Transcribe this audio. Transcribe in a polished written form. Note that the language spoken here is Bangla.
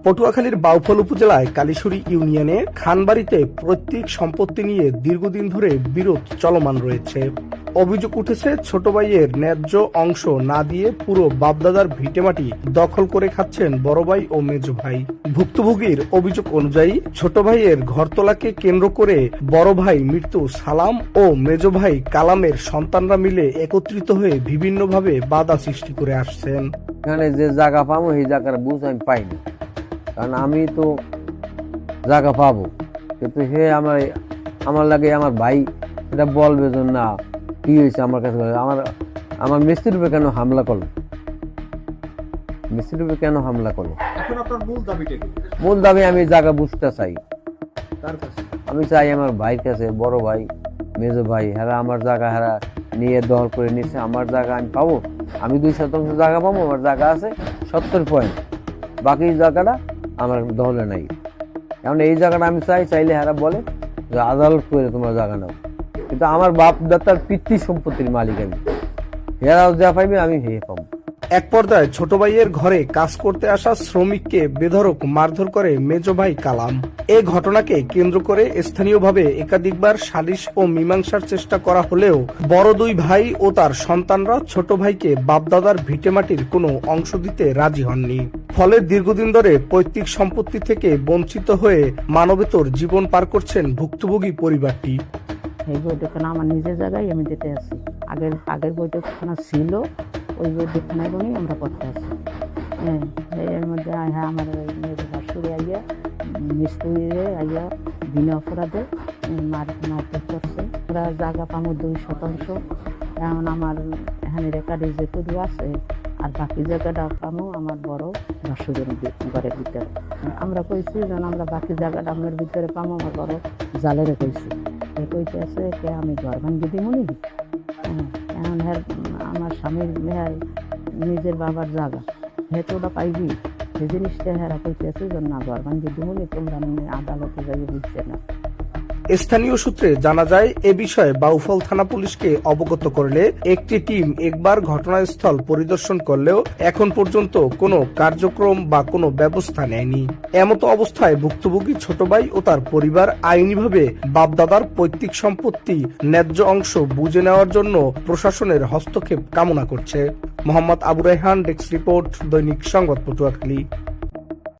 পটুয়াখালীর বাউফল উপজেলায় কালীশুরী ইউনিয়নে খানবাড়িতে পৈতৃক সম্পত্তি নিয়ে দীর্ঘদিন ধরে বিরোধ চলমান রয়েছে। অভিযোগ উঠেছে ছোট ভাইয়ের ন্যায্য অংশ না দিয়ে পুরো বাপদাদার ভিটেমাটি দখল করে খাচ্ছেন বড় ভাই ও মেজ ভাই। ভুক্তভোগীর অভিযোগ অনুযায়ী ছোট ভাইয়ের ঘরতলাকে কেন্দ্র করে বড় ভাই মৃত্যু সালাম ও মেজ ভাই কালামের সন্তানরা মিলে একত্রিত হয়ে বিভিন্নভাবে বাধা সৃষ্টি করে আসছেন। এখানে যে জায়গা পাবো সেই জায়গার বুঝ আমি পাইনি, কারণ আমি তো জায়গা পাবো, কিন্তু সে আমার লাগে আমার ভাই সেটা বলবে যে না কি হয়েছে আমার কাছে, আমার মিস্ত্রির উপরে কেন হামলা করলো, মিস্ত্রির উপরে কেন হামলা করলো। এখন আপনার মূল দাবি আমি জায়গা বুঝতে চাই। কার কাছে? আমি চাই আমার ভাইয়ের কাছে, বড় ভাই মেজ ভাই হেরা আমার জায়গা হেরা নিয়ে দখল করে নিচ্ছে। আমার জায়গা আমি পাবো, আমি 2% জায়গা পাবো, আমার জায়গা আছে 70 বাকি জায়গাটা আমার দখলে নাই। কারণ এই জায়গাটা আমি চাইলে হেরা বলে যে আদালত করে তোমার জায়গা নাও, কিন্তু আমার বাপ দাদার পিতৃ সম্পত্তির মালিক আমি, হেরাও যা পাইবে আমি হে পাবো। এক পর্যায়ে ছোট ভাইয়ের ঘরে কাজ করতে আসা শ্রমিককে বেধড়ক মারধর করে মেজ ভাই কালাম। এই ঘটনাকে কেন্দ্র করে স্থানীয়ভাবে একাধিকবার সালিশ ও মীমাংসার চেষ্টা করা হলেও বড় দুই ভাই ও তার সন্তানরা ছোট ভাইকে বাপদাদার ভিটেমাটির কোনো অংশ দিতে রাজি হননি। ফলে দীর্ঘদিন ধরে পৈতৃক সম্পত্তি থেকে বঞ্চিত হয়ে মানবেতর জীবন পার করছেন ভুক্তভোগী পরিবারটি। এই বৈঠকখানা আমার নিজের জায়গায় আমি দিতে আসি। আগের বৈঠকখানা ছিল, ওই বৈঠকখানায় বলেই আমরা করতে আসি। হ্যাঁ, এর মধ্যে হ্যাঁ আমার মেয়েদের ভাসুরে আইয়া মিস্ত্রিরে আইয়া বিনা অপরাধে মারপিট করছে। ওরা জায়গা পামো 2%, এখন আমার এখানে রেকর্ডে যেটুকু আছে আর বাকি জায়গাটা পামো আমার বড় ভাসুরের ঘরের ভিতরে। আমরা কইছি যেন আমরা বাকি জায়গাটা আমার ভিতরে পামো, আমার বড় জালেরে কইছি। কইতে আছে কে আমি ঘর ভাঙ্গি দিব নি। এখন আমার স্বামীর নিজের বাবার জায়গা হেঁটে ওটা পাইবি, সেই জিনিসটা হেরা কইতে আছে যে না ঘর ভাঙ্গি দিব নি, তোমরা আদালতে যাই বুঝছে না। স্থানীয় সূত্রে জানা যায়, এ বিষয়ে বাউফল থানা পুলিশকে অবগত করলে একটি টিম একবার ঘটনাস্থল পরিদর্শন করলেও এখন পর্যন্ত কোনো কার্যক্রম বা কোনো ব্যবস্থা নেয়নি। এমতো অবস্থায় ভুক্তভোগী ছোট ভাই ও তার পরিবার আইনিভাবে বাপদাদার পৈতৃক সম্পত্তি ন্যায্য অংশ বুঝে নেওয়ার জন্য প্রশাসনের হস্তক্ষেপ কামনা করছে। মোহাম্মদ আবু রায়হান, ডেস্ক রিপোর্ট, দৈনিক সংবাদ, পটুয়াখালী।